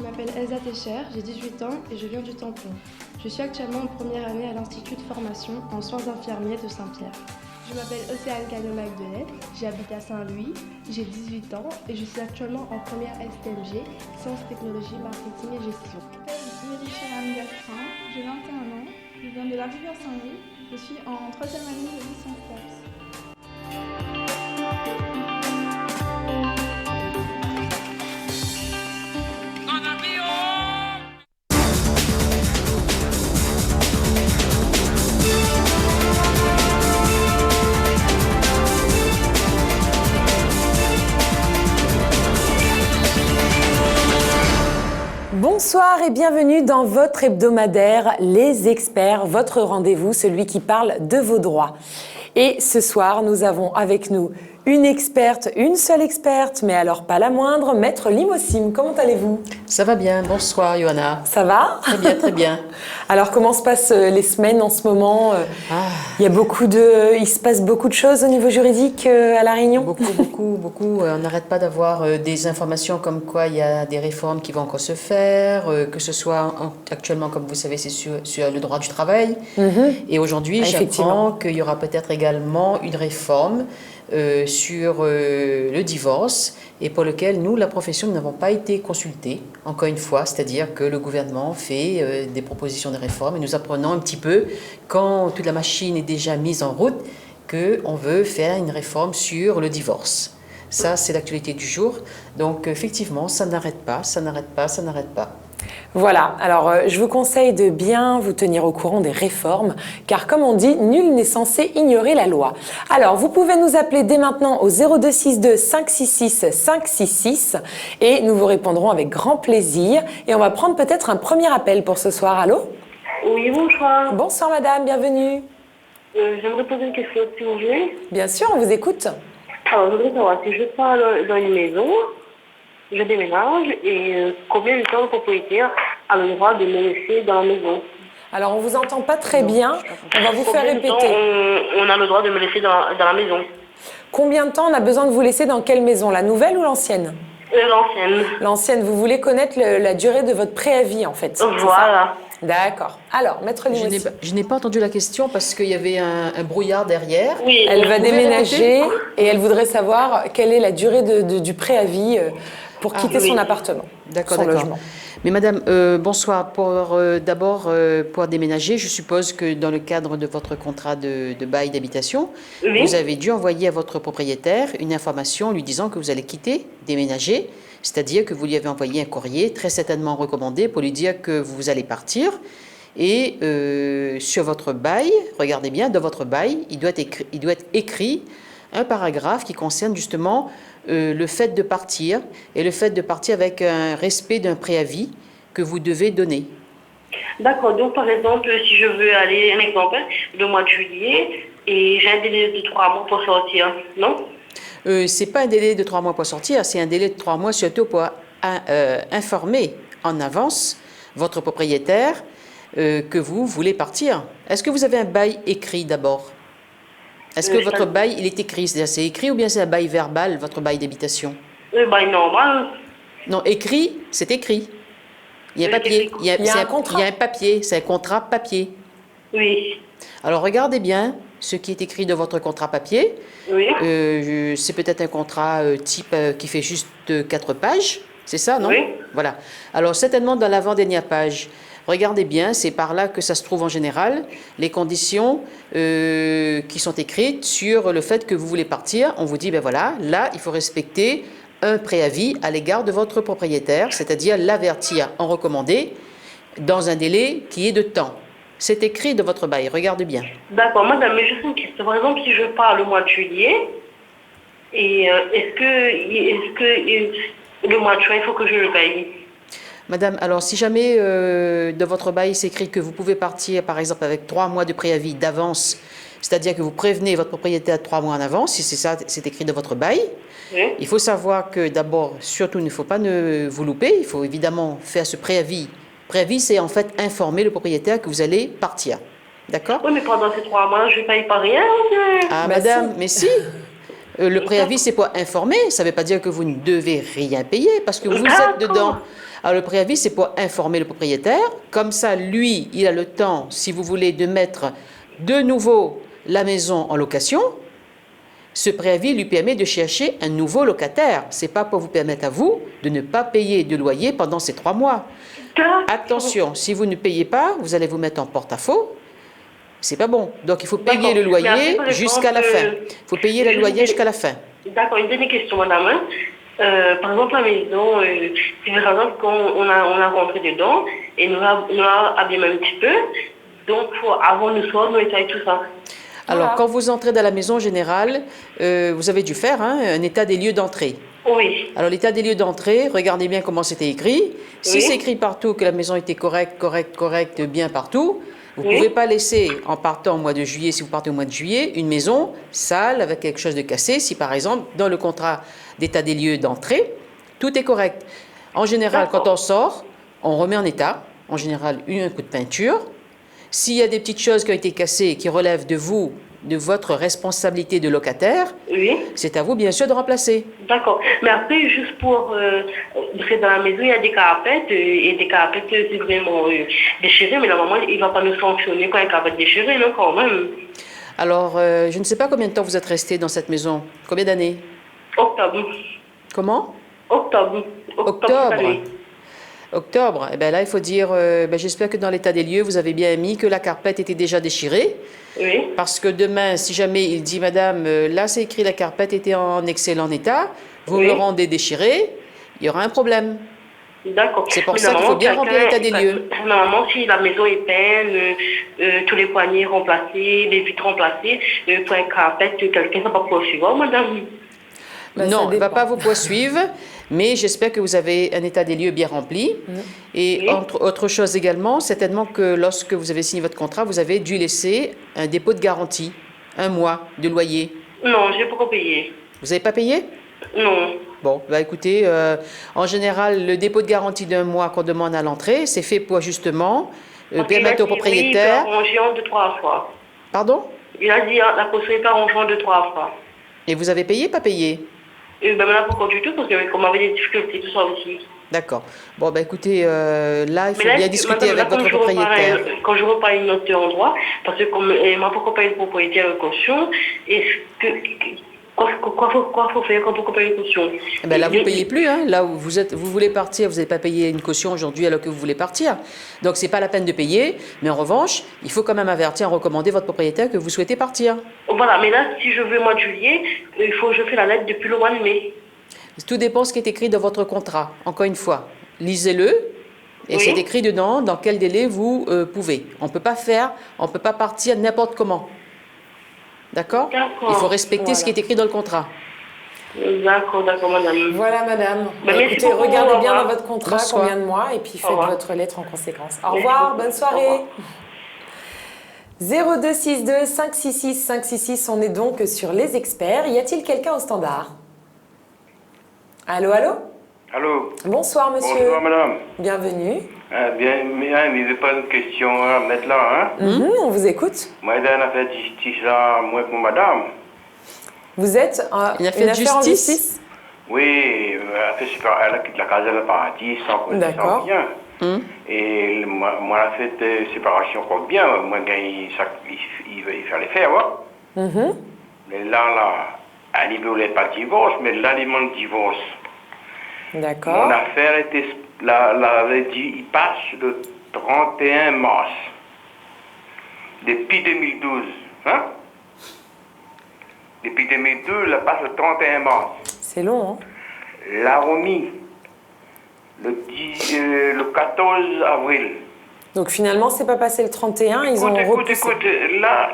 Je m'appelle Elsa Techer, j'ai 18 ans et je viens du Tampon. Je suis actuellement en première année à l'Institut de formation en soins infirmiers de Saint-Pierre. Je m'appelle Océane Cano-Magdelet, j'habite à Saint-Louis, j'ai 18 ans et je suis actuellement en première STMG, Sciences, Technologies, Marketing et Gestion. Je m'appelle Mélisha Lamgastrin, j'ai 21 ans, je viens de la rivière Saint-Louis, je suis en troisième année de licence TAPS. Bonsoir et bienvenue dans votre hebdomadaire Les Experts, votre rendez-vous, celui qui parle de vos droits. Et ce soir, nous avons avec nous une experte, une seule experte, mais alors pas la moindre, Maître Limossim. Comment allez-vous? Ça va bien, bonsoir Johanna. Ça va? Très bien, très bien. Alors comment se passent les semaines en ce moment? Il se passe beaucoup de choses au niveau juridique à La Réunion? Beaucoup. On n'arrête pas d'avoir des informations comme quoi il y a des réformes qui vont encore se faire, que ce soit actuellement, comme vous savez, c'est sur le droit du travail. Et aujourd'hui, j'apprends qu'il y aura peut-être également une réforme sur le divorce et pour lequel nous, la profession, nous n'avons pas été consultés, encore une fois, c'est-à-dire que le gouvernement fait des propositions de réforme et nous apprenons un petit peu, quand toute la machine est déjà mise en route, qu'on veut faire une réforme sur le divorce. Ça, c'est l'actualité du jour. Donc, effectivement, ça n'arrête pas. Voilà, alors je vous conseille de bien vous tenir au courant des réformes, car comme on dit, nul n'est censé ignorer la loi. Alors, vous pouvez nous appeler dès maintenant au 0262 566 566 et nous vous répondrons avec grand plaisir. Et on va prendre peut-être un premier appel pour ce soir. Allô? Oui, bonsoir. Bonsoir madame, bienvenue. J'aimerais poser une question, si vous voulez. Bien sûr, on vous écoute. Alors, je voudrais savoir si je pars dans une maison, je déménage, et combien de temps le propriétaire a le droit de me laisser dans la maison? Alors, on vous entend pas très bien. On va vous faire Combien de temps répéter. on a le droit de me laisser dans la maison? Combien de temps on a besoin de vous laisser dans quelle maison? La nouvelle ou l'ancienne? L'ancienne. L'ancienne, vous voulez connaître la durée de votre préavis, en fait. Voilà. D'accord. Alors, Maître Limossim. Je n'ai pas entendu la question parce qu'il y avait un brouillard derrière. Oui. Elle va Vous pouvez déménager répéter et elle voudrait savoir quelle est la durée du préavis pour quitter son appartement, son logement. Mais madame, bonsoir. D'abord, pour déménager, je suppose que dans le cadre de votre contrat de bail d'habitation, Oui. vous avez dû envoyer à votre propriétaire une information lui disant que vous allez quitter, déménager, c'est-à-dire que vous lui avez envoyé un courrier très certainement recommandé pour lui dire que vous allez partir. Et sur votre bail, regardez bien, dans votre bail, il doit être écrit un paragraphe qui concerne justement le fait de partir et le fait de partir avec un respect d'un préavis que vous devez donner. D'accord. Donc, par exemple, si je veux aller, un exemple, le mois de juillet, et j'ai un délai de 3 mois pour sortir, non? C'est pas un délai de 3 mois pour sortir, c'est un délai de 3 mois surtout pour informer en avance votre propriétaire que vous voulez partir. Est-ce que vous avez un bail écrit d'abord? Est-ce que votre bail, il est écrit? C'est-à-dire, c'est écrit ou bien c'est un bail verbal, votre bail d'habitation? Le bail normal. Non, écrit, c'est écrit. Il y a un papier. Il y a un contrat. Il y a un papier, c'est un contrat papier. Oui. Alors, regardez bien ce qui est écrit dans votre contrat papier. Oui. C'est peut-être un contrat type qui fait juste 4 pages. C'est ça, non? Oui. Voilà. Alors, certainement dans l'avant-dernière page, regardez bien, c'est par là que ça se trouve en général, les conditions qui sont écrites sur le fait que vous voulez partir. On vous dit, ben voilà, là, il faut respecter un préavis à l'égard de votre propriétaire, c'est-à-dire l'avertir en recommandé dans un délai qui est de temps. C'est écrit de votre bail, regardez bien. D'accord, madame, mais juste une question. Par exemple, si je pars le mois de juillet, et est-ce que le mois de juin, il faut que je le paye? Madame, alors si jamais de votre bail s'écrit que vous pouvez partir, par exemple, avec 3 mois de préavis d'avance, c'est-à-dire que vous prévenez votre propriétaire 3 mois en avance, si c'est ça, c'est écrit de votre bail. Oui. Il faut savoir que d'abord, surtout, il ne faut pas vous louper. Il faut évidemment faire ce préavis. Préavis, c'est en fait informer le propriétaire que vous allez partir. D'accord? Oui, mais pendant ces 3 mois, je ne paye pas rien. Ah, Bah madame, si. mais si. Le préavis, c'est pour informer. Ça ne veut pas dire que vous ne devez rien payer parce que vous êtes dedans. Alors le préavis, c'est pour informer le propriétaire. Comme ça, lui, il a le temps, si vous voulez, de mettre de nouveau la maison en location. Ce préavis lui permet de chercher un nouveau locataire. Ce n'est pas pour vous permettre à vous de ne pas payer de loyer pendant ces 3 mois. Attention, si vous ne payez pas, vous allez vous mettre en porte-à-faux. C'est pas bon. Donc il faut payer le loyer jusqu'à la fin. Il faut payer le loyer jusqu'à la fin. D'accord, une dernière question, madame. Par exemple, la maison, c'est par exemple qu'on a rentré dedans et nous a abîmé un petit peu. Donc, avant le soir, nous étaler tout ça. Alors, quand vous entrez dans la maison générale, vous avez dû faire un état des lieux d'entrée. Oui. Alors, l'état des lieux d'entrée, regardez bien comment c'était écrit. Si c'est écrit partout que la maison était correcte, bien partout, vous ne pouvez pas laisser, en partant au mois de juillet, si vous partez au mois de juillet, une maison sale avec quelque chose de cassé. Si, par exemple, dans le contrat d'état des lieux d'entrée, tout est correct. En général, quand on sort, on remet en état, en général, un coup de peinture. S'il y a des petites choses qui ont été cassées qui relèvent de vous, de votre responsabilité de locataire, c'est à vous, bien sûr, de remplacer. D'accord. Mais après, juste pour... parce que dans la maison, il y a des carapettes, et des carapettes, c'est vraiment déchiré, mais normalement, il ne va pas nous sanctionner quand il y a une carapette déchirée, non, quand même. Alors, je ne sais pas combien de temps vous êtes resté dans cette maison. Combien d'années? Octobre. Comment? Octobre. Octobre. Eh bien là, il faut dire, j'espère que dans l'état des lieux, vous avez bien mis que la carpette était déjà déchirée. Oui. Parce que demain, si jamais il dit, madame, là c'est écrit la carpette était en excellent état, vous me le rendez déchiré, il y aura un problème. D'accord. C'est pour ça qu'il faut bien remplir l'état des lieux. Normalement, si la maison est peinte, tous les poignées remplacés, les vitres remplacées, pour une carpette, quelqu'un ne va pas poursuivre, madame. Non, il ne va pas vous poursuivre, mais j'espère que vous avez un état des lieux bien rempli. Et autre chose également, certainement que lorsque vous avez signé votre contrat, vous avez dû laisser un dépôt de garantie, 1 mois de loyer. Non, je n'ai pas payé. Vous n'avez pas payé? Non. Bon, écoutez, en général, le dépôt de garantie d'1 mois qu'on demande à l'entrée, c'est fait pour justement permettre au propriétaire... Oui, il a arrangé en 2-3 fois. Pardon? Il a dit la caution est arrangée en 2-3 fois. Et vous avez payé, pas payé? Maintenant, pas du tout, parce qu'on avait des difficultés, tout ça aussi. D'accord. Bon, écoutez, là, il faut bien discuter avec votre propriétaire. Quand je repars à un autre endroit, parce que comme ma propre propriétaire de caution, quoi faut faire quand on paye une caution? Là, vous ne payez plus. Hein. Là où vous voulez partir, vous n'avez pas payé une caution aujourd'hui alors que vous voulez partir. Donc, ce n'est pas la peine de payer. Mais en revanche, il faut quand même avertir, recommander votre propriétaire que vous souhaitez partir. Voilà, mais là, si je veux au mois de juillet, il faut que je fasse la lettre depuis le mois de mai. Tout dépend de ce qui est écrit dans votre contrat. Encore une fois, lisez-le. Et c'est écrit dedans dans quel délai vous pouvez. On ne peut pas partir n'importe comment. D'accord? Il faut respecter ce qui est écrit dans le contrat. D'accord, madame. Voilà, madame. Écoutez, regardez bien dans votre contrat combien de mois et puis faites votre lettre en conséquence. Au revoir, bonne soirée. 0262 566 566, on est donc sur les experts. Y a-t-il quelqu'un au standard? Allô? Allô? Bonsoir, monsieur. Bonsoir, madame. Bienvenue. Bien, mais il n'y a pas de question à mettre là, hein? On vous écoute. Moi, j'ai une affaire de justice là, moi pour madame. Vous êtes une affaire de justice? Oui, elle a quitté la case de la paradis sans rien. Et moi, la fait de séparation compte bien. Moi, il veut faire les faire, ouais. Mais là, elle ne voulait pas de divorce, mais là, il demande divorce. D'accord. Mon affaire était, il passe le 31 mars. Depuis 2012. Hein? Depuis 2012, elle passe le 31 mars. C'est long, hein? La remis le 14 avril. Donc finalement, c'est pas passé le 31, ils ont repoussé. Écoute, là,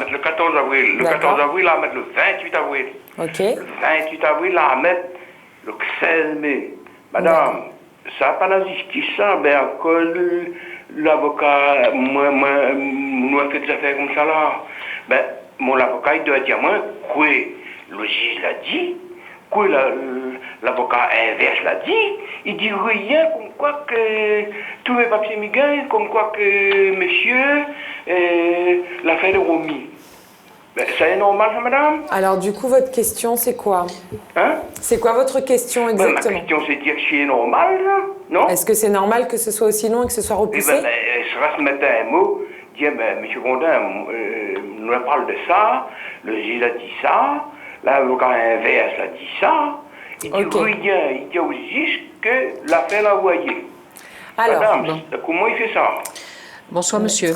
mettre le 14 avril. Le 14 avril, là, mettre le 28 avril. Ok. Le 28 avril, là, mettre le 16 mai. Madame, ça n'a pas la justice, ça. Que l'avocat, moi, fait des affaires comme ça, là. Mon avocat, il doit dire, moi, que le juge l'a dit, que l'avocat inverse l'a dit, il dit rien comme quoi que tous mes papiers migrants, comme quoi que monsieur, l'affaire de Romy. Ça est normal, ça, madame? Alors, du coup, votre question, c'est quoi? Hein? C'est quoi votre question exactement? Ma question, c'est dire que c'est normal, là. Non? Est-ce que c'est normal que ce soit aussi long et que ce soit Eh repoussé? ben, sera ce matin un mot, dire, ben, M. Gondin nous parle de ça, le juge a dit ça, l'avocat inverse a dit ça, il dit rien, il dit au juge que l'affaire l'a envoyée. Alors, Madame, comment il fait ça? Bonsoir, monsieur.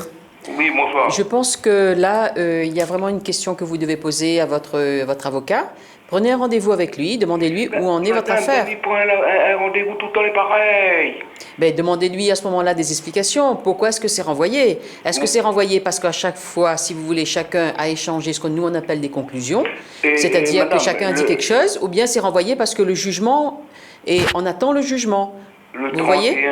Oui, bonsoir. Je pense que là, il y a vraiment une question que vous devez poser à votre avocat. Prenez un rendez-vous avec lui, demandez-lui où en est votre affaire. Il prend un rendez-vous tout le temps est pareil. Ben, demandez-lui à ce moment-là des explications. Pourquoi est-ce que c'est renvoyé? Est-ce que c'est renvoyé parce qu'à chaque fois, si vous voulez, chacun a échangé ce que nous on appelle des conclusions, c'est-à-dire que chacun dit quelque chose, ou bien c'est renvoyé parce que le jugement, et on attend le jugement. Vous voyez?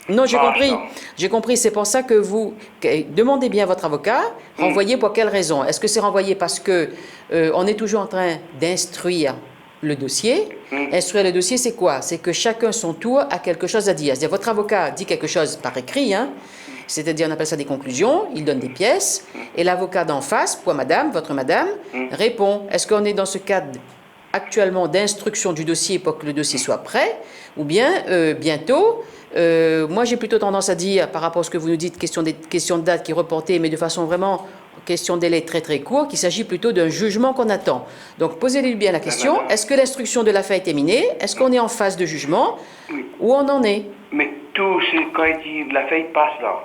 Non, j'ai compris. J'ai compris. C'est pour ça que vous demandez bien à votre avocat, renvoyé pour quelle raison? Est-ce que c'est renvoyé parce que on est toujours en train d'instruire le dossier? Instruire le dossier, c'est quoi? C'est que chacun son tour a quelque chose à dire. C'est-à-dire votre avocat dit quelque chose par écrit, hein? C'est-à-dire on appelle ça des conclusions, il donne des pièces, et l'avocat d'en face, pour madame, votre madame, répond. Est-ce qu'on est dans ce cadre actuellement d'instruction du dossier pour que le dossier soit prêt, ou bien bientôt? Moi, j'ai plutôt tendance à dire, par rapport à ce que vous nous dites, question de date qui est reportée, mais de façon vraiment, question de délai très très court, qu'il s'agit plutôt d'un jugement qu'on attend. Donc, posez-lui bien la question, est-ce que l'instruction de l'affaire est terminée? Est-ce qu'on est en phase de jugement? Où on en est? Mais tout, c'est quand il dit l'affaire passe là.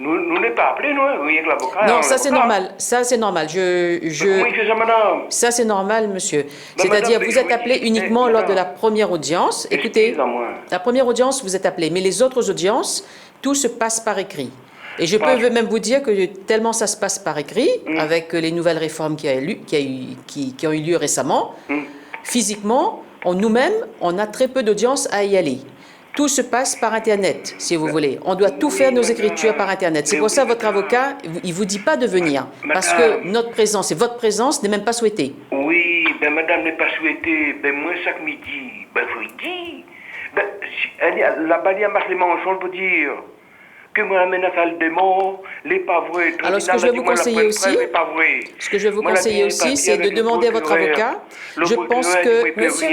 Nous n'est pas appelé, nous, avec l'avocat. Non, ça c'est normal. Ça c'est normal. Comment il fait ça, madame? Ça c'est normal, monsieur. C'est-à-dire, vous êtes appelé uniquement lors de la première audience. Écoutez, la première audience, vous êtes appelé. Mais les autres audiences, tout se passe par écrit. Et je peux même vous dire que tellement ça se passe par écrit, avec les nouvelles réformes qui ont eu lieu récemment, physiquement, nous-mêmes, on a très peu d'audience à y aller. Tout se passe par Internet, si vous voulez. On doit tout faire nos écritures par Internet. C'est pour ça que votre avocat, il ne vous dit pas de venir. Parce que notre présence et votre présence n'est même pas souhaitée. Oui, ben madame n'est pas souhaitée. Ben moi, chaque midi, ben vous le dites. Ben, la bannière marche les mensonges pour dire que moi, amène à salle des morts, les pavrés. Alors, ce que je vais vous conseiller aussi, c'est de demander à votre avocat. Je pense que... Monsieur,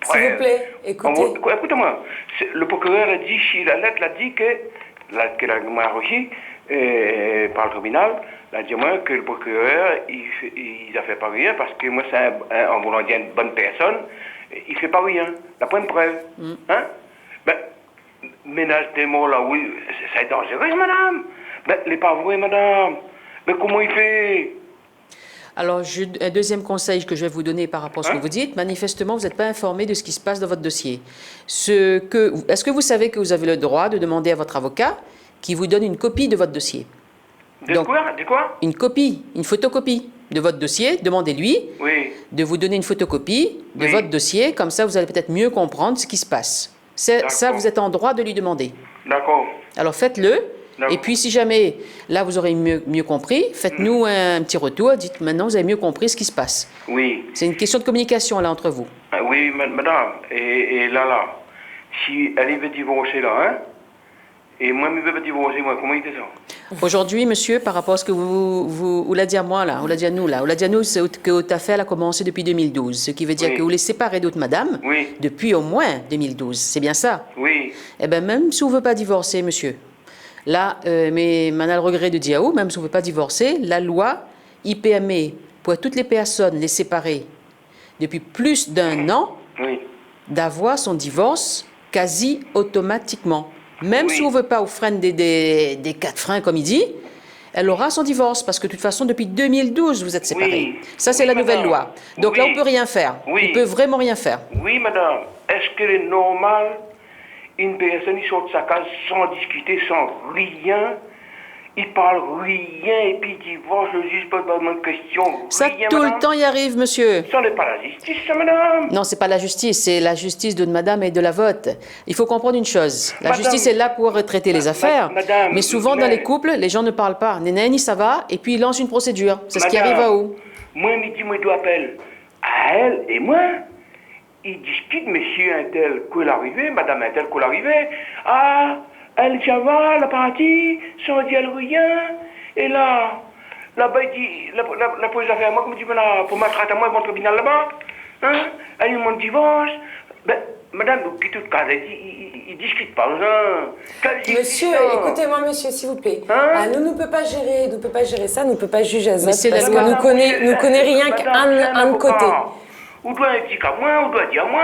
s'il vous plaît, écoutez. Écoutez-moi, le procureur a dit, la lettre a dit que m'a reçu par le tribunal, a dit moi que le procureur, il a fait pas rien parce que moi, c'est en voulant dire une bonne personne, il fait pas rien. La point de preuve. Hein? Ben, ménage des mots là, oui, c'est dangereux, madame. Ben, les pas vrai, madame. Mais comment il fait? Alors, un deuxième conseil que je vais vous donner par rapport à ce que vous dites, manifestement, vous n'êtes pas informé de ce qui se passe dans votre dossier. Est-ce que vous savez que vous avez le droit de demander à votre avocat qui vous donne une copie de votre dossier? De quoi? Une copie, une photocopie de votre dossier. Demandez-lui de vous donner une photocopie de votre dossier. Comme ça, vous allez peut-être mieux comprendre ce qui se passe. Ça, vous êtes en droit de lui demander. D'accord. Alors, faites-le. Et puis, si jamais, là, vous aurez mieux compris, faites-nous un petit retour. Dites, maintenant, vous avez mieux compris ce qui se passe. Oui. C'est une question de communication, là, entre vous. Oui, madame. Et là, si elle veut divorcer, là, hein, et moi, je veux divorcer, moi, comment il fait ça? Aujourd'hui, monsieur, par rapport à ce que vous l'a dit à moi, là, vous l'a dit à nous, c'est que votre affaire a commencé depuis 2012. Ce qui veut dire que vous les séparez d'autres madame depuis au moins 2012. C'est bien ça? Oui. Eh bien, même si vous ne veut pas divorcer, monsieur, là, mais on a le regret de dire, même si on ne veut pas divorcer, la loi, il permet pour toutes les personnes les séparées depuis plus d'1 an d'avoir son divorce quasi automatiquement. Même si on ne veut pas offrir des 4 freins, comme il dit, elle aura son divorce, parce que de toute façon, depuis 2012, vous êtes séparés. Ça, c'est la nouvelle loi. Donc là, on ne peut rien faire. On ne peut vraiment rien faire. Oui, madame. Est-ce qu'il est normal une personne qui sort de sa case sans discuter, sans rien, il parle rien et puis il divorce, le juge pose pas de questions. Ça, rien, tout madame. Le temps y arrive, monsieur. Ça n'est pas la justice, ça, madame. Non, c'est pas la justice, c'est la justice de madame et de la vôtre. Il faut comprendre une chose. La justice est là pour traiter les affaires. Madame, mais souvent, dans les couples, les gens ne parlent pas. Ni ni ça va, et puis ils lancent une procédure. C'est ce qui arrive à où? Moi, midi, moi, je dois appeler à elle et moi. Ils discutent, monsieur un tel, qu'est l'arrivée, madame un tel, qu'est l'arrivée. Ah, elle, ça va, la partie, sans dire rien. Et là-bas, il dit, la police a moi, comme tu veux, pour m'attraper à moi, ils vont au tribunal là-bas. Hein? Elle demande divorce. Ben, madame, qui tout cas, ils discutent pas. Monsieur, écoutez-moi, monsieur, s'il vous plaît. Hein? Ah, nous ne peut pas gérer ça, nous ne peut pas juger Azot, c'est parce la que loi. nous connaît rien qu'un de côté. On doit dire qu'à moi, on doit dire à moi.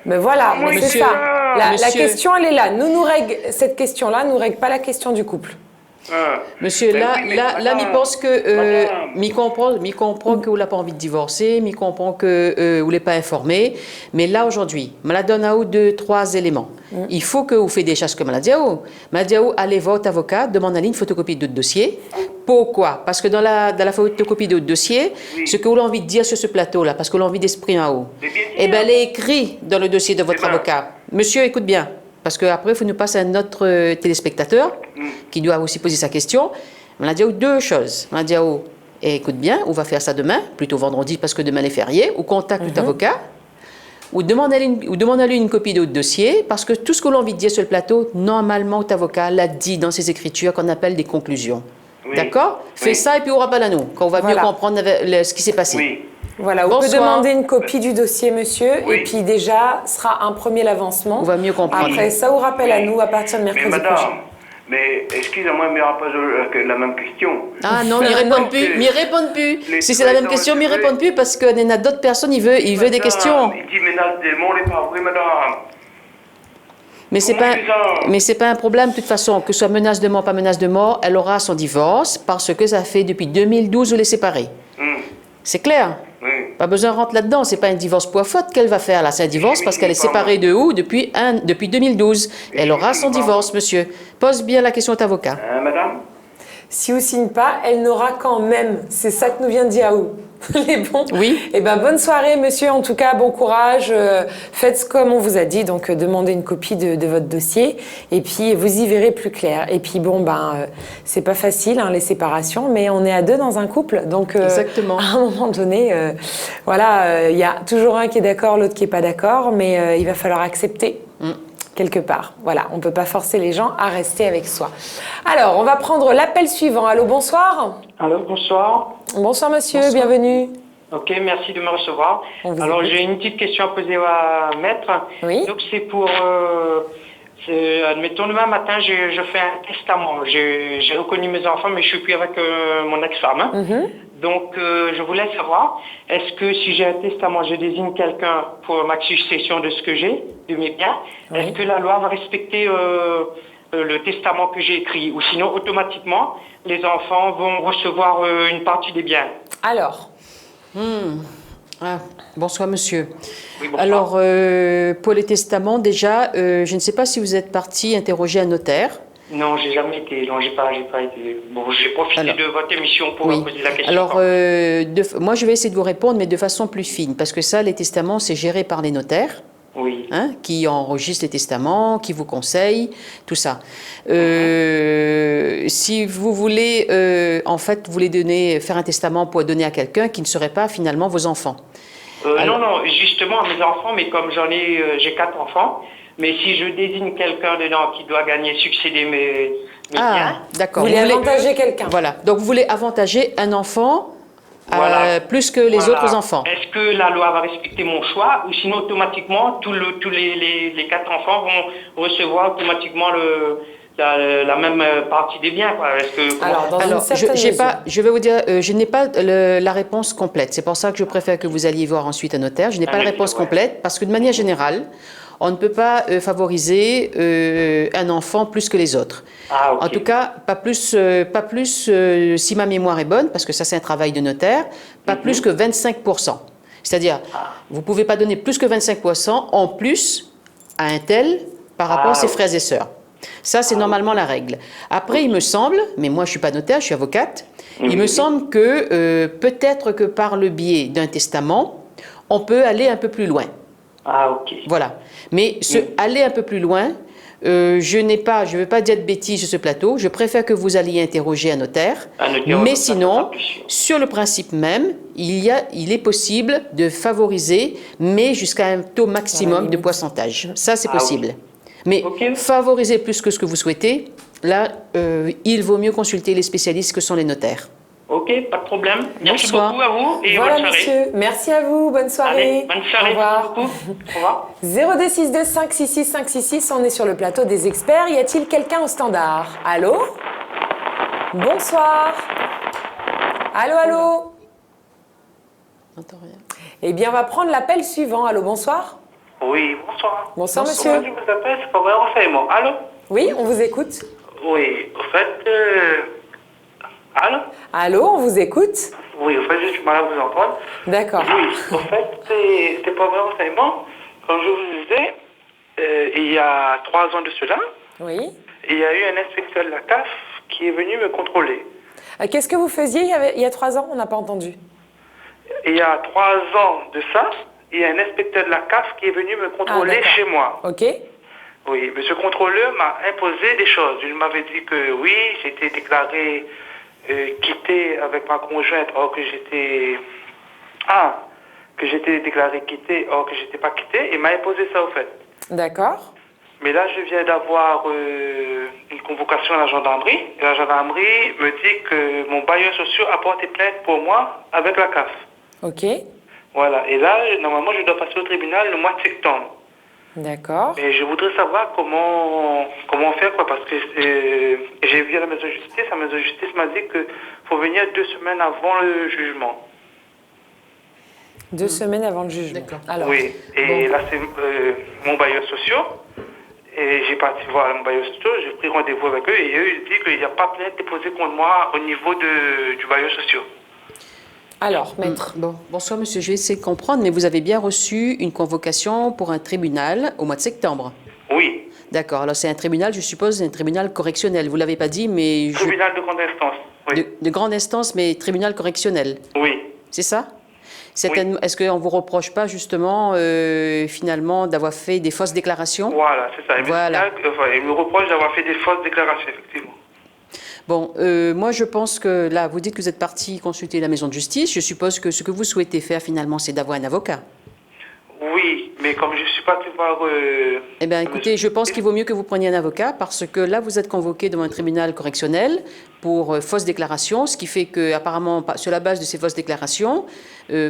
Mais voilà, Moi, mais c'est monsieur, ça. La monsieur. question, elle est là. Cette question-là nous règle pas la question du couple. Monsieur, Ben là, oui, mais là, madame, m'y pense que, madame. m'y comprend que vous n'avez pas envie de divorcer, m'y comprend que vous n'êtes pas informé. Mais là, aujourd'hui, me donne à vous 2-3 éléments. Il faut que vous fassiez des choses comme Maladiao. Maladiao, allez voir votre avocat, demandez une photocopie de votre dossier. Pourquoi? Parce que dans la photocopie de votre dossier, ce que vous avez envie de dire sur ce plateau-là, parce que vous avez envie d'exprimer en haut, Mais bien sûr. eh bien, elle est écrite dans le dossier de votre Eh ben. avocat. Monsieur, écoute bien. Parce qu'après, il faut nous passer à notre téléspectateur qui doit aussi poser sa question. On a dit deux choses. On a dit, écoute bien, on va faire ça demain, plutôt vendredi parce que demain est férié, ou contacte votre avocat, ou demande-lui une copie de votre dossier, parce que tout ce que l'on envie de dire sur le plateau, normalement, votre avocat l'a dit dans ses écritures qu'on appelle des conclusions. Oui. D'accord? Fais Oui. ça et puis on rappelle à nous, quand on va Voilà. mieux comprendre ce qui s'est passé. Oui. Voilà, vous pouvez Bonsoir. demander une copie du dossier, monsieur, Oui. et puis déjà, ce sera un premier avancement. On va mieux comprendre. Après, ça vous rappelle à nous à partir de Mais mercredi madame, prochain. mais excusez-moi, mais il n'y aura pas la même question. Ah non, ils répondent plus. Mais ils répondent plus. Les Si c'est la même présidents, question, mais ils c'est vrai. répondent plus parce qu'il y en a d'autres personnes, il veut des Madame, questions. Il dit ménage des mots, n'est pas vrai, madame. Mais c'est Comment pas, c'est ça? mais c'est pas un problème de toute façon, que ce soit menace de mort, pas menace de mort, elle aura son divorce parce que ça fait depuis 2012 vous les séparez. C'est clair. Oui. Pas besoin de rentrer là-dedans. C'est pas un divorce pour faute qu'elle va faire là. C'est un divorce parce qu'elle est séparée de où depuis 2012. Elle aura son divorce, monsieur. Pose bien la question à ton avocat. Hein, madame? Si vous signe pas, elle n'aura quand même. C'est ça que nous vient de dire Aou. Les bons. Oui. Eh ben, bonne soirée, monsieur. En tout cas, bon courage. Faites comme on vous a dit. Donc, demandez une copie de votre dossier. Et puis, vous y verrez plus clair. Et puis, bon, c'est pas facile, hein, les séparations, mais on est à deux dans un couple. Donc, Exactement. à un moment donné, il y a toujours un qui est d'accord, l'autre qui est pas d'accord, mais il va falloir accepter. Quelque part. Voilà, on ne peut pas forcer les gens à rester avec soi. Alors, on va prendre l'appel suivant. Allô, bonsoir. Alors, bonsoir. Bonsoir, monsieur, bienvenue. Ok, merci de me recevoir. On vous Alors, écoute. j'ai une petite question à poser à maître. Oui. Donc, c'est pour... admettons, demain matin, je fais un testament. J'ai reconnu mes enfants, mais je suis plus avec mon ex-femme. Hein. Donc, je voulais savoir, est-ce que si j'ai un testament, je désigne quelqu'un pour ma succession de ce que j'ai, de mes biens, Oui. est-ce que la loi va respecter le testament que j'ai écrit? Ou sinon, automatiquement, les enfants vont recevoir une partie des biens? Alors, Ah, bonsoir, monsieur. Oui, bonsoir. Alors, pour les testaments, déjà, je ne sais pas si vous êtes parti interroger un notaire. Non, j'ai jamais été. Non, j'ai pas été. Bon, j'ai profité Alors, de votre émission pour Oui. poser la question. Alors, moi, je vais essayer de vous répondre, mais de façon plus fine, parce que ça, les testaments, c'est géré par les notaires. Oui. Hein, qui enregistre les testaments, qui vous conseille, tout ça. Si vous voulez, en fait, vous voulez faire un testament pour donner à quelqu'un qui ne serait pas finalement vos enfants. Alors- Non, justement, à mes enfants, mais comme j'ai 4 enfants, mais si je désigne quelqu'un dedans qui doit succéder mes biens, d'accord. vous voulez voulez- avantager quelqu'un. Voilà. Donc, vous voulez avantager un enfant Voilà. plus que les voilà. autres enfants. Est-ce que la loi va respecter mon choix ou sinon automatiquement tous les 4 enfants vont recevoir automatiquement la même partie des biens, quoi? Est-ce que Alors, dans une Alors, certaine mesure. je vais vous dire, je n'ai pas la réponse complète. C'est pour ça que je préfère que vous alliez voir ensuite un notaire. Je n'ai pas la réponse complète parce que de manière générale, on ne peut pas favoriser un enfant plus que les autres. Ah, ok. En tout cas, pas plus si ma mémoire est bonne, parce que ça c'est un travail de notaire, pas plus que 25%. C'est-à-dire, vous ne pouvez pas donner plus que 25% en plus à un tel par rapport à ses frères et sœurs. Ça, c'est normalement la règle. Après, il me semble, mais moi je ne suis pas notaire, je suis avocate, il me semble que peut-être que par le biais d'un testament, on peut aller un peu plus loin. Ah, ok. Voilà. Mais aller un peu plus loin, je ne vais pas dire de bêtises sur ce plateau. Je préfère que vous alliez interroger un notaire. Un notaire, Mais ça sinon, sera plus sûr. sur le principe même, il est possible de favoriser, mais jusqu'à un taux maximum de pourcentage. Ça, c'est possible. ok. Mais Ok. favoriser plus que ce que vous souhaitez, là, il vaut mieux consulter les spécialistes que sont les notaires. Ok, pas de problème. Merci Bonsoir. beaucoup à vous et Voilà, bonne soirée. monsieur. Merci à vous. Bonne soirée. Allez, bonne soirée. Au revoir. Merci beaucoup. Au revoir. 0262 566 566, on est sur le plateau des experts. Y a-t-il quelqu'un au standard? Allô? Bonsoir. Allô, allô? J'entends rien. Eh bien, on va prendre l'appel suivant. Allô, bonsoir. Oui, bonsoir. Bonsoir, Moi, monsieur. je vous appelle, c'est pour un renseignement. Allô? Oui, on vous écoute. Oui, au fait, allô? Allô, on vous écoute. Oui, au fait, je suis mal à vous entendre. D'accord. Oui, au fait, c'était pour un renseignement. Comme je vous disais, il y a 3 ans de cela, Oui. il y a eu un inspecteur de la CAF qui est venu me contrôler. Qu'est-ce que vous faisiez il y a 3 ans? On n'a pas entendu. Il y a 3 ans de ça, il y a un inspecteur de la CAF qui est venu me contrôler d'accord. chez moi. Ok. Oui, mais ce contrôleur m'a imposé des choses. Il m'avait dit que oui, j'étais déclaré quitté avec ma conjointe, or que j'étais... que j'étais déclaré quitté, or que j'étais pas quitté. Il m'a imposé ça au fait. D'accord. Mais là, je viens d'avoir une convocation à la gendarmerie. Et la gendarmerie me dit que mon bailleur social a porté plainte pour moi avec la CAF. Ok. Voilà. Et là, normalement, je dois passer au tribunal le mois de septembre. D'accord. Et je voudrais savoir comment faire, quoi, parce que j'ai vu à la maison de justice. La maison de justice m'a dit qu'il faut venir 2 semaines avant le jugement. 2 semaines avant le jugement. D'accord. Alors, Oui, et là, c'est mon bailleur social. Et j'ai parti voir mon bailleur social, j'ai pris rendez-vous avec eux, et eux, ils disent qu'il n'y a pas plainte déposée contre moi au niveau du bailleur social. alors, maître. Bon, bonsoir monsieur, je vais essayer de comprendre, mais vous avez bien reçu une convocation pour un tribunal au mois de septembre. Oui, D'accord, alors c'est un tribunal, je suppose, un tribunal correctionnel. Vous ne l'avez pas dit, mais... tribunal de grande instance. Oui, De grande instance, mais tribunal correctionnel. oui. C'est ça? Est-ce qu'on ne vous reproche pas justement, finalement, d'avoir fait des fausses déclarations? Voilà, c'est ça. Voilà. Il me reproche d'avoir fait des fausses déclarations, effectivement. Bon, moi je pense que là, vous dites que vous êtes parti consulter la maison de justice. Je suppose que ce que vous souhaitez faire finalement, c'est d'avoir un avocat. Oui, mais comme je ne suis pas pu voir... Eh bien, écoutez, je pense qu'il vaut mieux que vous preniez un avocat parce que là, vous êtes convoqué devant un tribunal correctionnel pour fausses déclarations, ce qui fait que, apparemment, sur la base de ces fausses déclarations,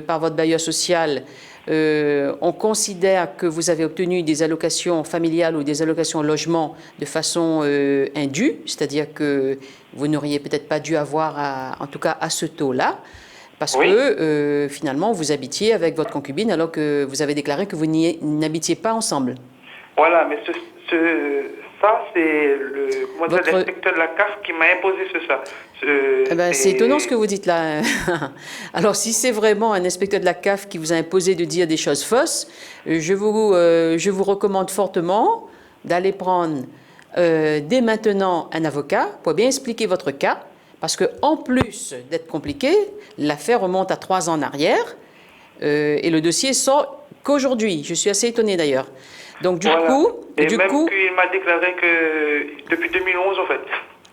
par votre bailleur social, on considère que vous avez obtenu des allocations familiales ou des allocations logement de façon indue, c'est-à-dire que vous n'auriez peut-être pas dû avoir, en tout cas à ce taux-là. Parce Oui. que, finalement, vous habitiez avec votre concubine alors que vous avez déclaré que vous n'habitiez pas ensemble. Voilà, mais ça, c'est Votre- l'inspecteur de la CAF qui m'a imposé ça. Eh ben, c'est étonnant ce que vous dites là. Alors, si c'est vraiment un inspecteur de la CAF qui vous a imposé de dire des choses fausses, je vous recommande fortement d'aller prendre dès maintenant un avocat pour bien expliquer votre cas. Parce qu'en plus d'être compliqué, l'affaire remonte à 3 ans en arrière et le dossier sort qu'aujourd'hui. Je suis assez étonnée d'ailleurs. Donc du Voilà. coup... Et du même coup, qu'il m'a déclaré que depuis 2011, en fait.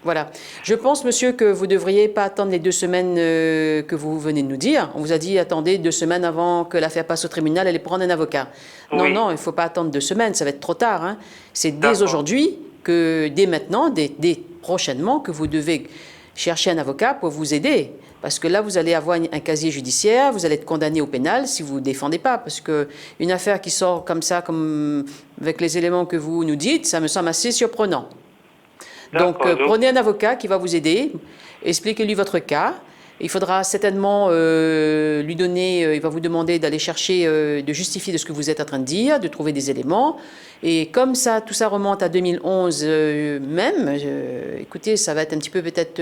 voilà. Je pense, monsieur, que vous ne devriez pas attendre les 2 semaines que vous venez de nous dire. On vous a dit, attendez 2 semaines avant que l'affaire passe au tribunal, allez prendre un avocat. Non, Oui. non, il ne faut pas attendre 2 semaines, ça va être trop tard. Hein. C'est dès D'accord. aujourd'hui, dès maintenant, dès prochainement, que vous devez chercher un avocat pour vous aider. Parce que là, vous allez avoir un casier judiciaire, vous allez être condamné au pénal si vous ne défendez pas. Parce qu'une affaire qui sort comme ça, comme avec les éléments que vous nous dites, ça me semble assez surprenant. Donc, D'accord. prenez un avocat qui va vous aider, expliquez-lui votre cas. Il faudra certainement lui donner, il va vous demander d'aller chercher, de justifier de ce que vous êtes en train de dire, de trouver des éléments. Et comme ça, tout ça remonte à 2011 même, écoutez, ça va être un petit peu peut-être...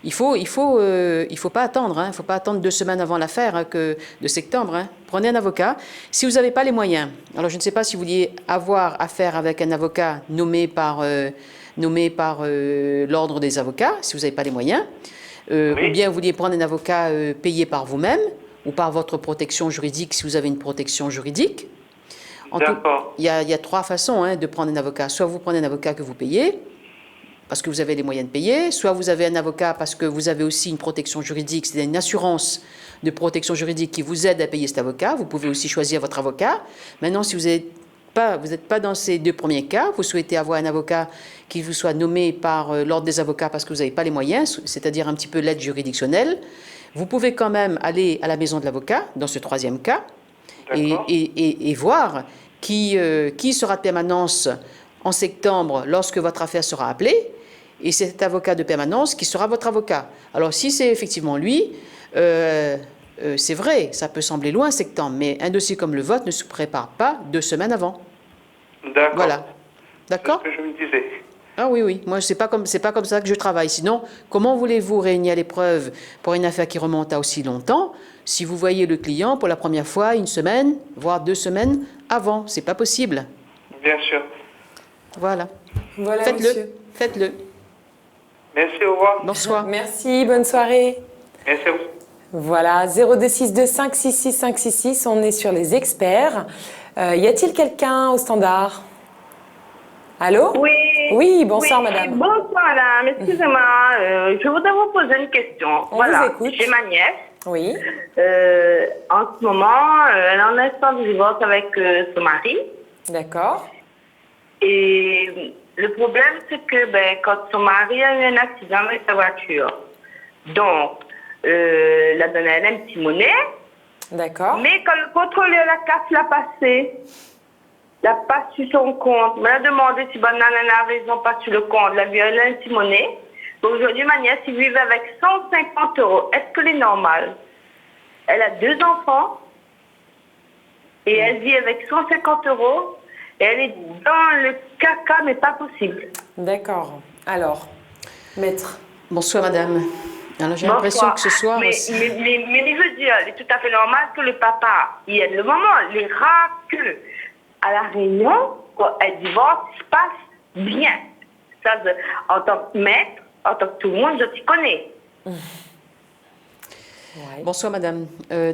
il faut pas attendre, hein, il ne faut pas attendre 2 semaines avant l'affaire de septembre. Hein. Prenez un avocat. Si vous n'avez pas les moyens, alors je ne sais pas si vous vouliez avoir affaire avec un avocat nommé par l'ordre des avocats, si vous n'avez pas les moyens. Oui. Ou bien vous vouliez prendre un avocat payé par vous-même ou par votre protection juridique si vous avez une protection juridique. D'accord. Il y a 3 façons de prendre un avocat. Soit vous prenez un avocat que vous payez parce que vous avez les moyens de payer, soit vous avez un avocat parce que vous avez aussi une protection juridique, c'est-à-dire une assurance de protection juridique qui vous aide à payer cet avocat. Vous pouvez aussi choisir votre avocat. Maintenant, si vous n'êtes pas dans ces deux premiers cas, vous souhaitez avoir un avocat qui vous soit nommé par l'ordre des avocats parce que vous n'avez pas les moyens, c'est-à-dire un petit peu l'aide juridictionnelle, vous pouvez quand même aller à la maison de l'avocat, dans ce troisième cas, et voir qui sera de permanence en septembre lorsque votre affaire sera appelée, et cet avocat de permanence qui sera votre avocat. Alors si c'est effectivement lui, c'est vrai, ça peut sembler loin septembre, mais un dossier comme le vôtre ne se prépare pas 2 semaines avant. D'accord. Voilà. D'accord? C'est ce que je me disais. Ah oui, oui. Moi, c'est pas comme ça que je travaille. Sinon, comment voulez-vous réunir les preuves pour une affaire qui remonte à aussi longtemps si vous voyez le client pour la première fois 1 semaine, voire 2 semaines avant? C'est pas possible. Bien sûr. Voilà. Voilà, Faites-le. monsieur. Faites-le. Merci, au revoir. Bonsoir. Merci, bonne soirée. Merci à vous. Voilà, 0262 566 566, on est sur les experts. Y a-t-il quelqu'un au standard? Allô? Oui. Oui, bonsoir Oui, madame. Bonsoir madame, excusez-moi, je voudrais vous poser une question. On vous écoute. J'ai ma nièce. Oui, En ce moment, elle est en instance de divorce avec son mari. d'accord. Et le problème, c'est que quand son mari a eu un accident avec sa voiture, donc, la donné à elle un petit monnaie, D'accord. mais quand le contrôleur la CAF l'a passé, l'a pas sur son compte, m'a demandé si banane a raison, pas sur le compte, la lui a un petit monnaie. Aujourd'hui, ma nièce, il vit avec 150 €. Est-ce que c'est normal? Elle a 2 enfants et elle vit avec 150 € et elle est dans le caca, mais pas possible. D'accord. Alors, maître. Bonsoir, madame. Alors, j'ai l'impression que ce soir... Mais je veux dire, il est tout à fait normal que le papa, il aide le moment. Les rares que, à la réunion, quand elle divorce, se passe bien. Ça, en tant que maître, en tant que tout le monde, je t'y connais. Ouais. Bonsoir, madame.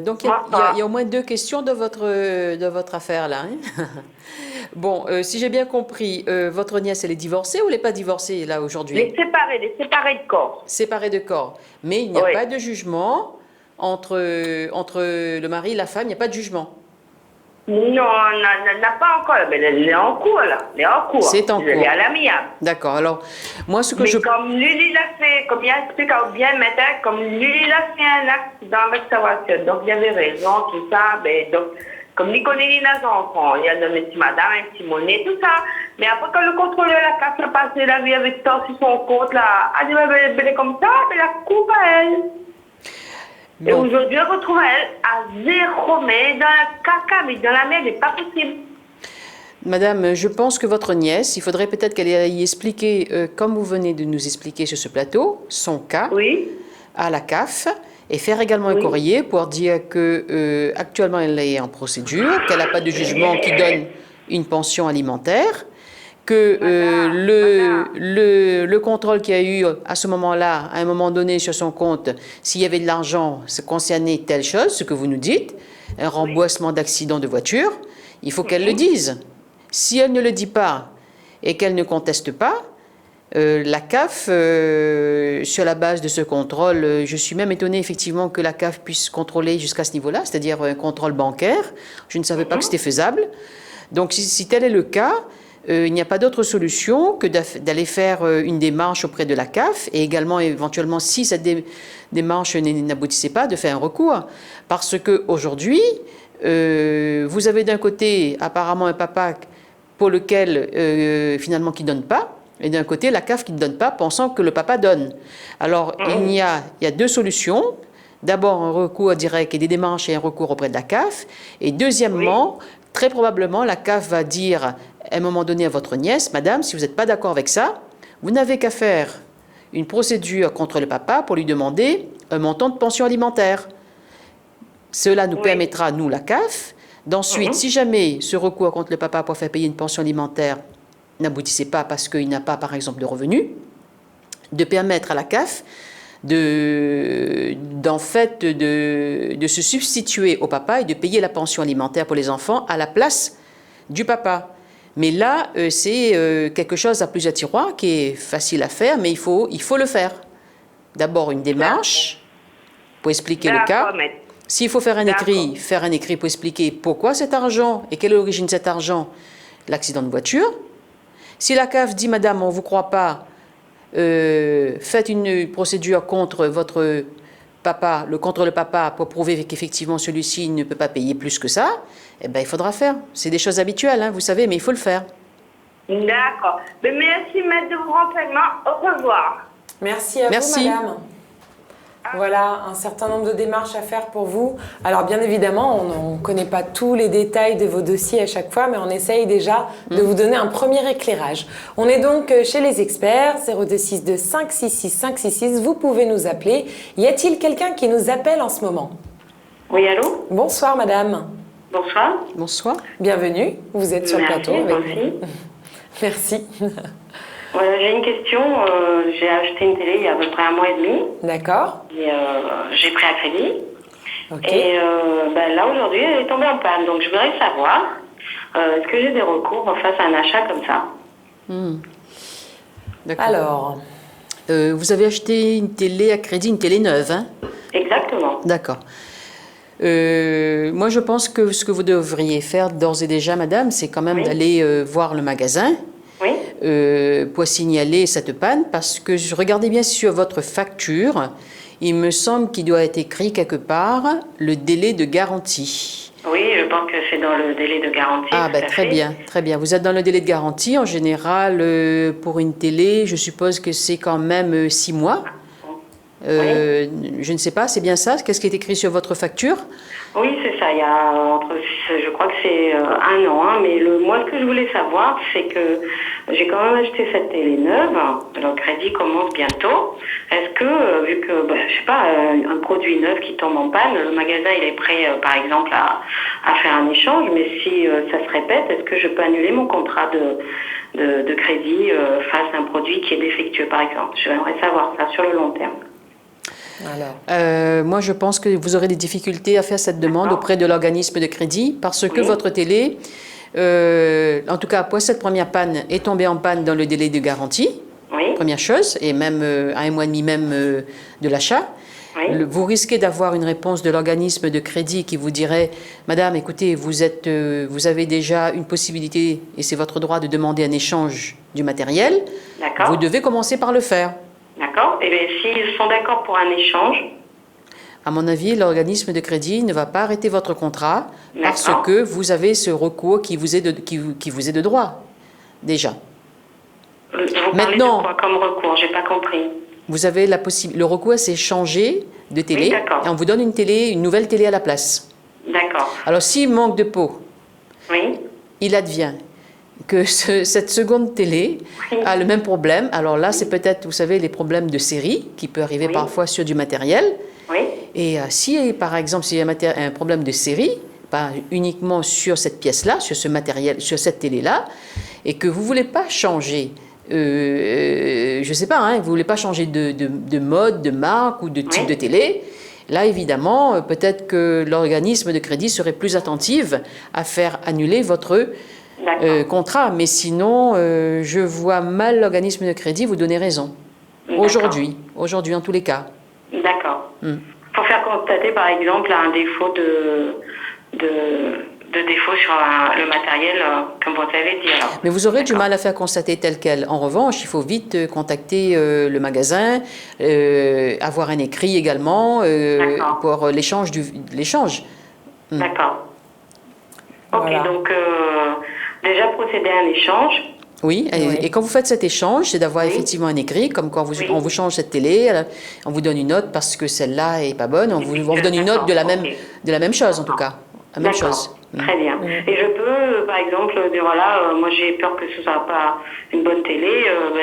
Donc, il y a au moins 2 questions de votre affaire, là. Hein. Bon, si j'ai bien compris, votre nièce, elle est divorcée ou elle n'est pas divorcée, là, aujourd'hui? Les séparés de corps. Séparée de corps. Mais il n'y a Oui. pas de jugement entre le mari et la femme, il n'y a pas de jugement. Non, on n'a pas encore, mais elle est en cours, là. Elle est en cours. C'est en cours. Elle est à l'amiable. D'accord. Alors, moi, ce que Mais je... comme lui, il a fait, comme il a expliqué bien, matin, comme lui, il a fait un accident avec sa voiture, donc il avait raison, tout ça, donc, comme il connaît les enfants, il a donné un petit madame, un petit monnaie, tout ça. Mais après, quand le contrôleur la casse a passé la vie avec toi sur son compte, là, elle dit, elle est comme ça, mais la coupe à elle. Et Bon. aujourd'hui, elle retrouve elle à 0, mais dans la caca, mais dans la mer, c'est pas possible. Madame, je pense que votre nièce, il faudrait peut-être qu'elle aille expliquer, comme vous venez de nous expliquer sur ce plateau, son cas Oui. à la CAF et faire également un courrier pour dire que actuellement elle est en procédure, qu'elle n'a pas de jugement qui donne une pension alimentaire, que le contrôle qu'il y a eu à ce moment-là, à un moment donné sur son compte, s'il y avait de l'argent, ça concernait telle chose, ce que vous nous dites, un remboursement d'accident de voiture, il faut qu'elle le dise. Si elle ne le dit pas et qu'elle ne conteste pas, la CAF, sur la base de ce contrôle, je suis même étonnée effectivement que la CAF puisse contrôler jusqu'à ce niveau-là, c'est-à-dire un contrôle bancaire. Je ne savais pas que c'était faisable. Donc si tel est le cas, il n'y a pas d'autre solution que d'aller faire une démarche auprès de la CAF et également éventuellement, si cette démarche n'aboutissait pas, de faire un recours. Parce qu'aujourd'hui, vous avez d'un côté apparemment un papa pour lequel finalement qui ne donne pas, et d'un côté la CAF qui ne donne pas, pensant que le papa donne. Alors il y a 2 solutions. D'abord un recours direct et des démarches et un recours auprès de la CAF. Et deuxièmement, très probablement la CAF va dire à un moment donné à votre nièce, madame, si vous n'êtes pas d'accord avec ça, vous n'avez qu'à faire une procédure contre le papa pour lui demander un montant de pension alimentaire. Cela nous permettra, nous, la CAF, d'ensuite, si jamais ce recours contre le papa pour faire payer une pension alimentaire n'aboutissait pas parce qu'il n'a pas, par exemple, de revenus, de permettre à la CAF de se substituer au papa et de payer la pension alimentaire pour les enfants à la place du papa. Mais là, c'est quelque chose à plusieurs tiroirs qui est facile à faire, mais il faut le faire. D'abord, une démarche pour expliquer le cas. S'il faut faire un écrit pour expliquer pourquoi cet argent et quelle est l'origine de cet argent l'accident de voiture. Si la CAF dit, madame, on ne vous croit pas, faites une procédure contre votre papa, contre le papa, pour prouver qu'effectivement celui-ci ne peut pas payer plus que ça, eh ben, il faudra faire. C'est des choses habituelles, hein, vous savez, mais il faut le faire. D'accord. Mais merci, maître, de vos renseignements. Au revoir. Merci à Merci. vous, madame. Voilà, un certain nombre de démarches à faire pour vous. Alors, bien évidemment, on ne connaît pas tous les détails de vos dossiers à chaque fois, mais on essaye déjà de vous donner un premier éclairage. On est donc chez les experts, 0262 566 566. Vous pouvez nous appeler. Y a-t-il quelqu'un qui nous appelle en ce moment? Oui, allô? Bonsoir, madame. Bonsoir. Bonsoir. Bienvenue. Vous êtes sur le plateau. avec Merci. nous. Merci. Voilà, j'ai une question. J'ai acheté une télé il y a à peu près 1 mois et demi. D'accord. Et j'ai pris un crédit. Ok. Et là, aujourd'hui, elle est tombée en panne. Donc, je voudrais savoir, est-ce que j'ai des recours face à un achat comme ça? D'accord. Alors, Vous avez acheté une télé à crédit, une télé neuve, hein? Exactement. D'accord. Moi, je pense que ce que vous devriez faire d'ores et déjà, madame, c'est quand même Oui. d'aller voir le magasin Oui. pour signaler cette panne, parce que regardez bien sur votre facture, il me semble qu'il doit être écrit quelque part le délai de garantie. Oui, je pense que c'est dans le délai de garantie. Ah, tout ben à très fait. bien, très bien. Vous êtes dans le délai de garantie. En général, pour une télé, je suppose que c'est quand même 6 mois. Je ne sais pas, c'est bien ça? Qu'est-ce qui est écrit sur votre facture? Oui, c'est ça. Il y a je crois que c'est 1 an. Hein, mais moi, ce que je voulais savoir, c'est que j'ai quand même acheté cette télé neuve. Le crédit commence bientôt. Est-ce que, vu que, je sais pas, un produit neuf qui tombe en panne, le magasin il est prêt, par exemple, à faire un échange. Mais si ça se répète, est-ce que je peux annuler mon contrat de crédit face à un produit qui est défectueux, par exemple? J'aimerais savoir ça sur le long terme. alors. Moi, je pense que vous aurez des difficultés à faire cette demande auprès de l'organisme de crédit parce que votre télé, en tout cas pour cette première panne, est tombée en panne dans le délai de garantie, Oui. première chose, et même à 1 mois et demi même de l'achat. Oui. Vous risquez d'avoir une réponse de l'organisme de crédit qui vous dirait « Madame, écoutez, vous avez déjà une possibilité, et c'est votre droit de demander un échange du matériel. D'accord. Vous devez commencer par le faire. » D'accord. Et bien, s'ils sont d'accord pour un échange, À mon avis, l'organisme de crédit ne va pas arrêter votre contrat parce D'accord. que vous avez ce recours qui vous est de droit, déjà. vous parlez Maintenant- de quoi comme recours? J'ai pas compris. Vous avez la possibilité. Le recours, c'est changer de télé Oui, d'accord. et on vous donne une nouvelle télé à la place. D'accord. Alors, s'il manque de pot, Oui. il advient que cette seconde télé Oui. a le même problème. Alors là, c'est peut-être, vous savez, les problèmes de série qui peut arriver Oui. parfois sur du matériel. Oui. Et si, par exemple, s'il y a un problème de série, pas uniquement sur cette pièce-là, sur ce matériel, sur cette télé-là, et que vous ne voulez pas changer, je ne sais pas, vous ne voulez pas changer de mode, de marque ou de type Oui. de télé, là, évidemment, peut-être que l'organisme de crédit serait plus attentive à faire annuler votre D'accord. contrat. Mais sinon, je vois mal l'organisme de crédit vous donner raison. D'accord. Aujourd'hui en tous les cas. D'accord. Pour faire constater, par exemple, un défaut de défaut sur le matériel, comme vous avez dit. Alors. Mais vous aurez du D'accord. mal à faire constater tel quel. En revanche, il faut vite contacter le magasin, avoir un écrit également D'accord. pour l'échange. D'accord. Ok, Voilà. donc déjà procéder à un échange. Oui, Oui. et quand vous faites cet échange, c'est d'avoir Oui. effectivement un écrit, comme quand Oui. on vous change cette télé, on vous donne une note parce que celle-là est pas bonne, on vous donne une note de la même chose en tout cas. La même D'accord. chose. Très bien. Et je peux, par exemple, dire voilà, moi j'ai peur que ce soit pas une bonne télé,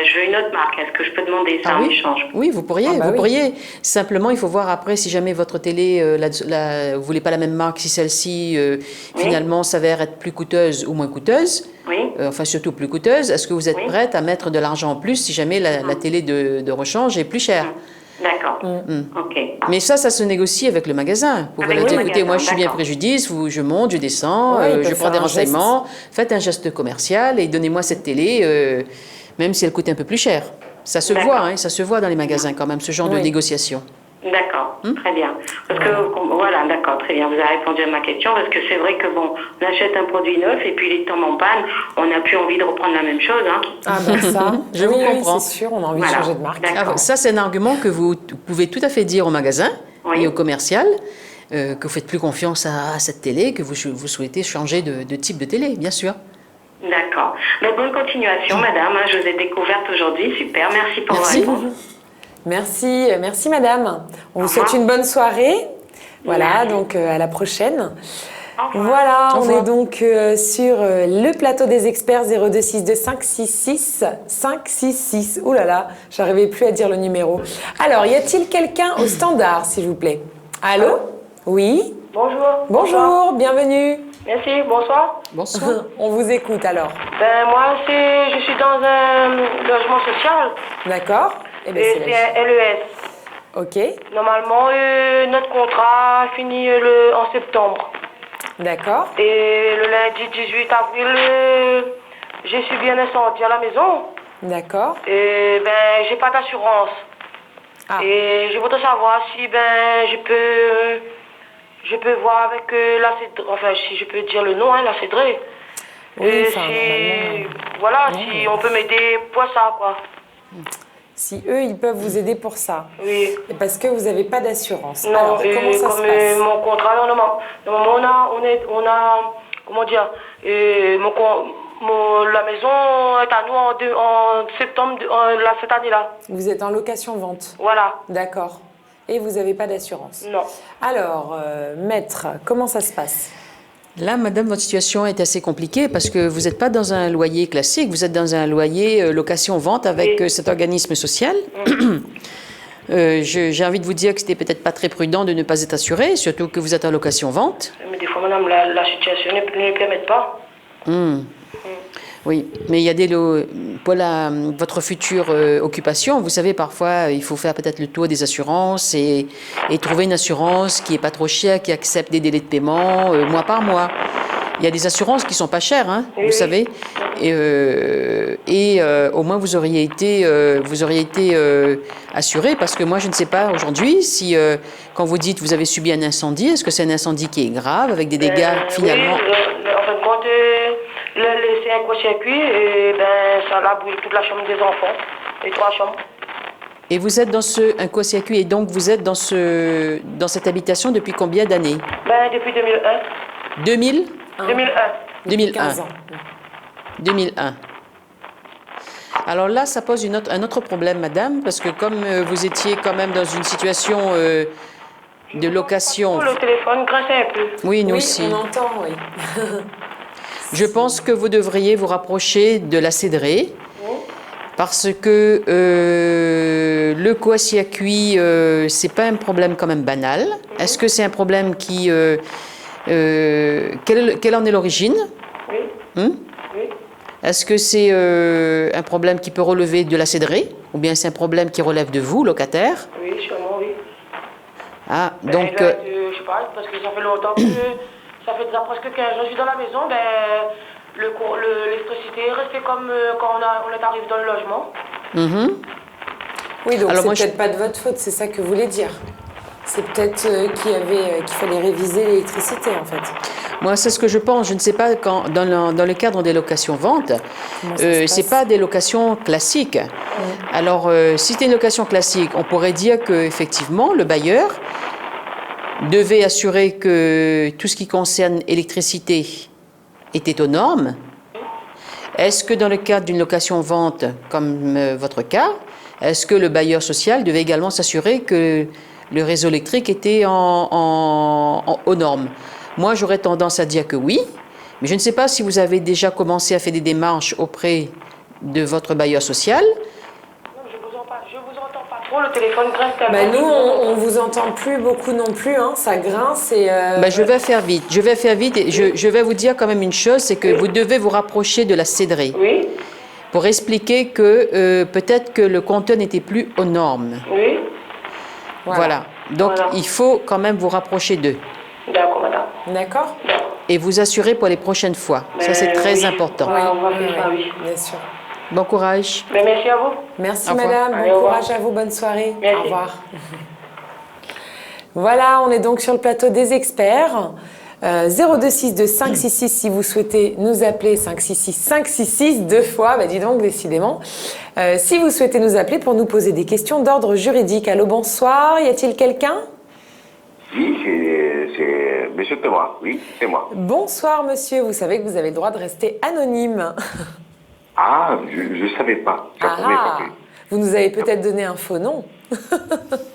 je veux une autre marque. Est-ce que je peux demander ça en échange? Oui, vous pourriez, Ah bah oui. pourriez. Simplement, il faut voir après si jamais votre télé, vous voulez pas la même marque, si celle-ci finalement s'avère être plus coûteuse ou moins coûteuse. Oui. Enfin, surtout plus coûteuse. Est-ce que vous êtes Oui. prête à mettre de l'argent en plus si jamais la télé de rechange est plus chère? D'accord. Ok. Mais ça se négocie avec le magasin. Vous Avec pouvez dire, le écoutez, moi je magasin, suis bien d'accord. préjudice, je monte, je descends, Ouais, ils je peuvent prends des faire un geste. renseignements, faites un geste commercial et donnez-moi cette télé, même si elle coûte un peu plus cher. Ça se D'accord. voit, ça se voit dans les magasins quand même, ce genre de Oui. négociation. D'accord, très bien. Parce que, voilà, d'accord, très bien. Vous avez répondu à ma question, parce que c'est vrai que, bon, on achète un produit neuf et puis les tombent en panne, on n'a plus envie de reprendre la même chose. Hein. Ah ben ça, Je vous comprends. c'est sûr, on a envie de changer de marque. D'accord. Ça, c'est un argument que vous pouvez tout à fait dire au magasin Oui. et au commercial, que vous faites plus confiance à cette télé, que vous souhaitez changer de type de télé, bien sûr. D'accord. Mais bonne continuation, madame. Je vous ai découverte aujourd'hui. Super, merci pour Merci. vos réponses. Merci madame. On vous souhaite une bonne soirée. Voilà, donc à la prochaine. Voilà, on est donc sur le plateau des experts 0262 566 566. Ouh là là, j'arrivais plus à dire le numéro. Alors, y a-t-il quelqu'un au standard, s'il vous plaît? Allô? Oui? Bonjour. Bonjour, bienvenue. Merci, bonsoir. Bonsoir. On vous écoute alors. Ben moi, je suis dans un logement social D'accord? Eh bien, et c'est c'est la- un LES. Ok, Normalement, notre contrat finit en septembre. d'accord. Et le lundi 18 avril, j'ai subi un incendie à la maison. D'accord. Et ben, j'ai pas d'assurance. Ah. Et je voudrais savoir si ben je peux voir avec la Cédrée, enfin si je peux dire le nom, hein, la Cédrée. Oui, Et enfin, normalement, voilà, non, si mais- on peut m'aider pour ça, quoi. Si eux, ils peuvent vous aider pour ça. Oui. Et parce que vous n'avez pas d'assurance. Non, Alors, comment ça se comme passe? mon contrat, normalement, on a, comment dire, la maison est à nous en septembre cette année-là. Vous êtes en location-vente. Voilà. D'accord. Et vous n'avez pas d'assurance. Non. Alors, maître, comment ça se passe? Là, madame, votre situation est assez compliquée parce que vous n'êtes pas dans un loyer classique, vous êtes dans un loyer location-vente avec Oui. cet organisme social. J'ai envie de vous dire que c'était peut-être pas très prudent de ne pas être assuré, surtout que vous êtes en location-vente. Mais des fois, madame, la situation ne le permet pas. Oui, mais il y a pour votre future occupation, vous savez, parfois, il faut faire peut-être le tour des assurances et trouver une assurance qui n'est pas trop chère, qui accepte des délais de paiement mois par mois. Il y a des assurances qui sont pas chères, hein, vous savez. Et au moins, vous auriez été assuré, parce que moi, je ne sais pas aujourd'hui si, quand vous dites vous avez subi un incendie, est-ce que c'est un incendie qui est grave, avec des dégâts finalement? Oui, en fin de compte, c'est un court-circuit et ben, ça a brûlé toute la chambre des enfants, les 3 chambres. Et vous êtes dans un court-circuit, et donc vous êtes dans cette habitation depuis combien d'années? Ben, depuis 2001. 2000? 2001. 2001. 15 ans. 2001. Alors là, ça pose un autre problème, madame, parce que comme vous étiez quand même dans une situation de location... Le téléphone grinçait un peu. Oui, nous Oui, aussi. on entend, oui. Je pense que vous devriez vous rapprocher de la Cédrée, parce que le court-circuit, c'est pas un problème quand même banal. Est-ce que c'est un problème qui... quelle en est l'origine? Oui. Hum? Oui. Est-ce que c'est un problème qui peut relever de la Cédrée, ou bien c'est un problème qui relève de vous, locataire? Oui, sûrement, oui. Ah, Ben, donc... je sais pas, parce que ça fait longtemps que... ça fait déjà presque 15 ans que je suis dans la maison, ben... L'électricité est restée comme quand on est arrivé dans le logement. Oui, donc Alors c'est moi, peut-être pas de votre faute, c'est ça que vous voulez dire. C'est peut-être qu'il fallait réviser l'électricité, en fait. Moi, c'est ce que je pense. Je ne sais pas, dans le cadre des locations-ventes, Comment ça se c'est passe? pas des locations classiques. Alors, si c'était une location classique, on pourrait dire qu'effectivement, le bailleur devait assurer que tout ce qui concerne électricité était aux normes. Est-ce que dans le cadre d'une location-vente, comme votre cas, est-ce que le bailleur social devait également s'assurer que le réseau électrique était aux normes? Moi, j'aurais tendance à dire que oui, mais je ne sais pas si vous avez déjà commencé à faire des démarches auprès de votre bailleur social. Non, je vous entends pas trop, le téléphone grince tellement. Ben, nous, on vous entend plus beaucoup non plus, hein. Ça grince et... Je vais faire vite. Et je vais vous dire quand même une chose, c'est que vous devez vous rapprocher de la Cédrée Oui, pour expliquer que peut-être que le compteur n'était plus aux normes. oui. Voilà. Donc, Voilà. il faut quand même vous rapprocher d'eux D'accord, madame. D'accord? D'accord. et vous assurer pour les prochaines fois. Ça, c'est très oui. important. Ouais, on va faire ça, oui. Bien sûr. Bon courage. Mais merci à vous. Merci Au revoir. madame, Allez, bon au revoir. courage à vous, bonne soirée. Merci. Au revoir. Voilà, on est donc sur le plateau des experts. 0262 566 si vous souhaitez nous appeler, 566 566 deux fois, bah dis donc décidément. Si vous souhaitez nous appeler pour nous poser des questions d'ordre juridique. Allô, bonsoir, y a-t-il quelqu'un? Oui, c'est Monsieur Thomas, oui, c'est moi. Bonsoir monsieur, vous savez que vous avez le droit de rester anonyme. Ah, je ne savais pas. Vous nous avez peut-être donné un faux nom.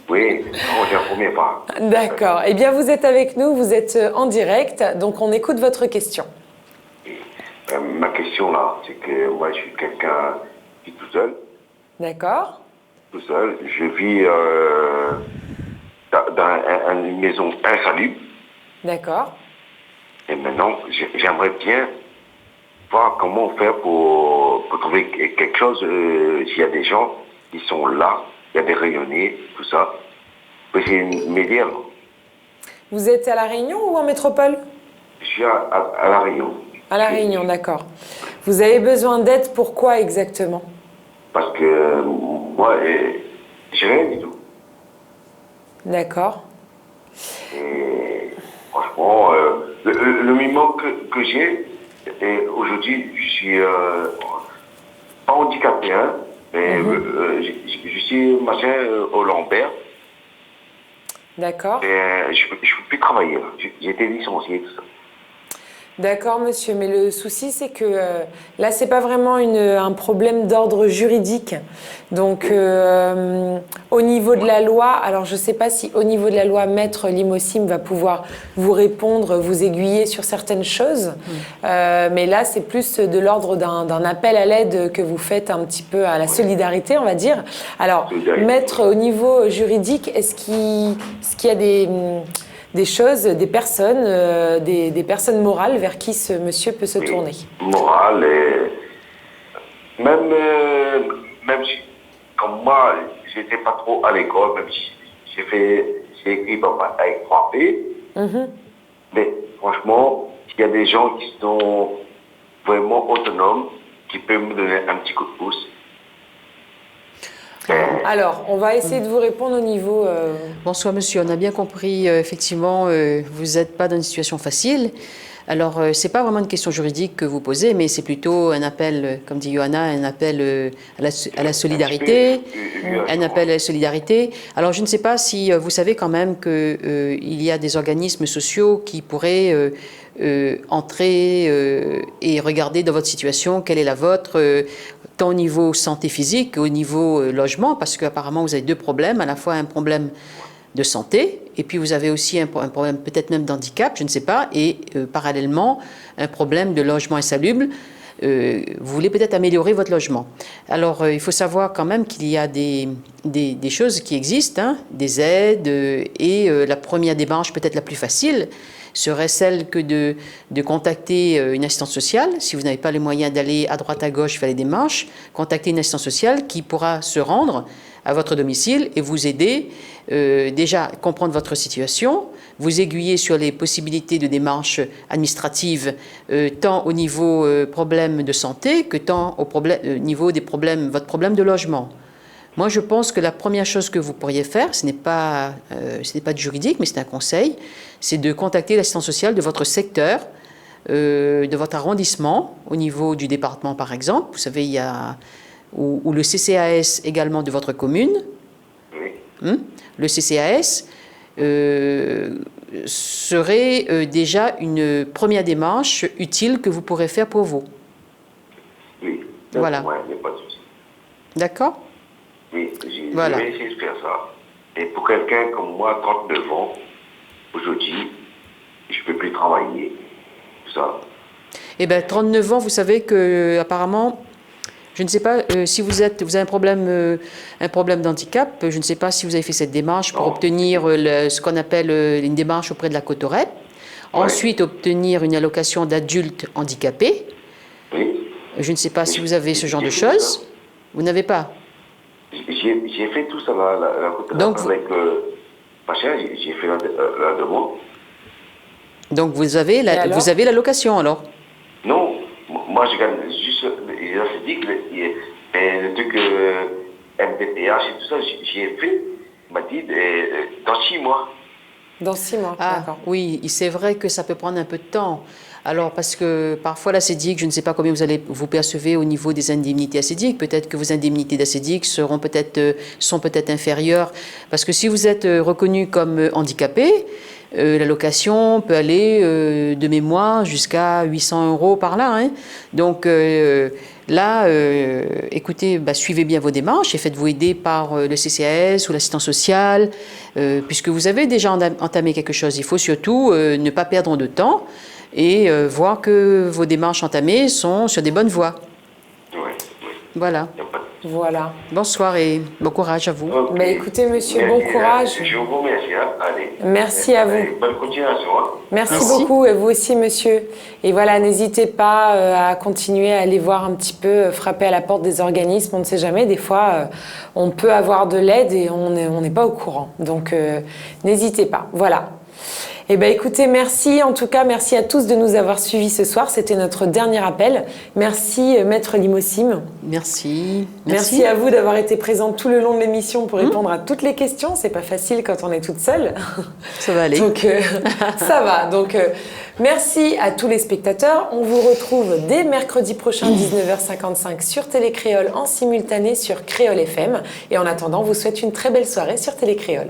Oui, non, j'ai un premier pas. D'accord. Eh bien, vous êtes avec nous, vous êtes en direct, donc on écoute votre question. Ma question là, c'est que moi je suis quelqu'un qui est tout seul. D'accord. Tout seul. Je vis dans une maison insalubre. D'accord. Et maintenant, j'aimerais bien voir comment faire pour trouver quelque chose. S'il y a des gens qui sont là, il y a des rayonnés, tout ça. Vous pouvez m'aider alors. Vous êtes à La Réunion ou en métropole? Je suis à La Réunion. À La Réunion, d'accord. Vous avez besoin d'aide, pourquoi exactement? Parce que moi, j'ai rien du tout. D'accord. Et franchement, le minimum que j'ai, et aujourd'hui, je suis pas handicapé, hein, mais je suis machin au lombaire. D'accord. Et je peux plus travailler, là. J'ai été licencié, tout ça. D'accord, monsieur, mais le souci, c'est que là, c'est pas vraiment un problème d'ordre juridique. Donc, au niveau de la loi, alors je sais pas si au niveau de la loi, Maître Limossim va pouvoir vous répondre, vous aiguiller sur certaines choses, mais là, c'est plus de l'ordre d'un appel à l'aide que vous faites un petit peu à la solidarité, on va dire. Alors, Maître, au niveau juridique, est-ce qu'il y a des choses, des personnes morales vers qui ce monsieur peut se tourner? Morale et même si, comme moi, j'étais pas trop à l'école, même si j'ai écrit avec 3P, mais franchement, il y a des gens qui sont vraiment autonomes, qui peuvent me donner un petit coup de pouce. Alors, on va essayer de vous répondre au niveau... Bonsoir monsieur, on a bien compris, effectivement, vous n'êtes pas dans une situation facile. Alors, ce n'est pas vraiment une question juridique que vous posez, mais c'est plutôt un appel, comme dit Johanna, un appel à la solidarité. Un appel à la solidarité. Alors, je ne sais pas si vous savez quand même qu'il y a des organismes sociaux qui pourraient entrer et regarder dans votre situation, quelle est la vôtre, tant au niveau santé physique qu'au niveau logement, parce qu'apparemment vous avez deux problèmes, à la fois un problème de santé, et puis vous avez aussi un problème peut-être même d'handicap, je ne sais pas, et parallèlement un problème de logement insalubre. Vous voulez peut-être améliorer votre logement. Alors, il faut savoir quand même qu'il y a des choses qui existent, hein, des aides, et la première démarche, peut-être la plus facile, serait celle que de contacter une assistante sociale. Si vous n'avez pas les moyens d'aller à droite à gauche faire les démarches, contacter une assistante sociale qui pourra se rendre à votre domicile et vous aider déjà à comprendre votre situation, vous aiguiller sur les possibilités de démarches administratives, tant au niveau problème de santé que tant au niveau des problèmes, votre problème de logement. Moi, je pense que la première chose que vous pourriez faire, ce n'est pas de juridique, mais c'est un conseil, c'est de contacter l'assistance sociale de votre secteur, de votre arrondissement, au niveau du département par exemple. Vous savez, il y a ou le CCAS également de votre commune. Le CCAS serait déjà une première démarche utile que vous pourrez faire pour vous. Oui, voilà. Ouais, il n'y a pas de souci. D'accord? Oui, voilà. Je vais essayer de faire ça. Et pour quelqu'un comme moi, 39 ans, aujourd'hui, je ne peux plus travailler. Tout ça. Eh bien, 39 ans, vous savez que apparemment, je ne sais pas si vous avez un problème d'handicap. Je ne sais pas si vous avez fait cette démarche pour obtenir ce qu'on appelle une démarche auprès de la Cotorep. Ouais. Ensuite, obtenir une allocation d'adulte handicapé. Oui. Je ne sais pas si vous avez ce genre de choses. Vous n'avez pas? J'ai fait tout ça, la Cotorep. Donc, avec Pacha, j'ai fait la demande. Donc, vous avez l'allocation alors? Non, moi je gagne juste, je dis que le truc MDPH et tout ça, j'ai fait, il m'a dit dans 6 mois. Dans 6 mois, d'accord. Oui, c'est vrai que ça peut prendre un peu de temps. Alors, parce que parfois, l'ACEDIC, je ne sais pas combien vous percevez au niveau des indemnités ACEDIC. Peut-être que vos indemnités d'ACEDIC sont peut-être inférieures. Parce que si vous êtes reconnu comme handicapé, l'allocation peut aller de mémoire jusqu'à 800 € par là. Hein. Donc là, écoutez, suivez bien vos démarches et faites-vous aider par le CCAS ou l'assistance sociale, puisque vous avez déjà entamé quelque chose. Il faut surtout ne pas perdre de temps et voir que vos démarches entamées sont sur des bonnes voies. Oui. Voilà. Voilà. Bonsoir et bon courage à vous. Okay. Écoutez, monsieur, bon courage. Je vous remercie. Allez. Merci à vous. Bonne continuation. Merci beaucoup, et vous aussi, monsieur. Et voilà, n'hésitez pas à continuer à aller voir un petit peu, frapper à la porte des organismes. On ne sait jamais, des fois, on peut avoir de l'aide et on n'est pas au courant. Donc, n'hésitez pas. Voilà. Eh bien, écoutez, merci. En tout cas, merci à tous de nous avoir suivis ce soir. C'était notre dernier appel. Merci, Maître Limossim. Merci. Merci à vous d'avoir été présente tout le long de l'émission pour répondre à toutes les questions. C'est pas facile quand on est toute seule. Ça va aller. Donc, ça va. Donc, merci à tous les spectateurs. On vous retrouve dès mercredi prochain, 19h55, sur Télécréole en simultané sur Créole FM. Et en attendant, on vous souhaite une très belle soirée sur Télécréole.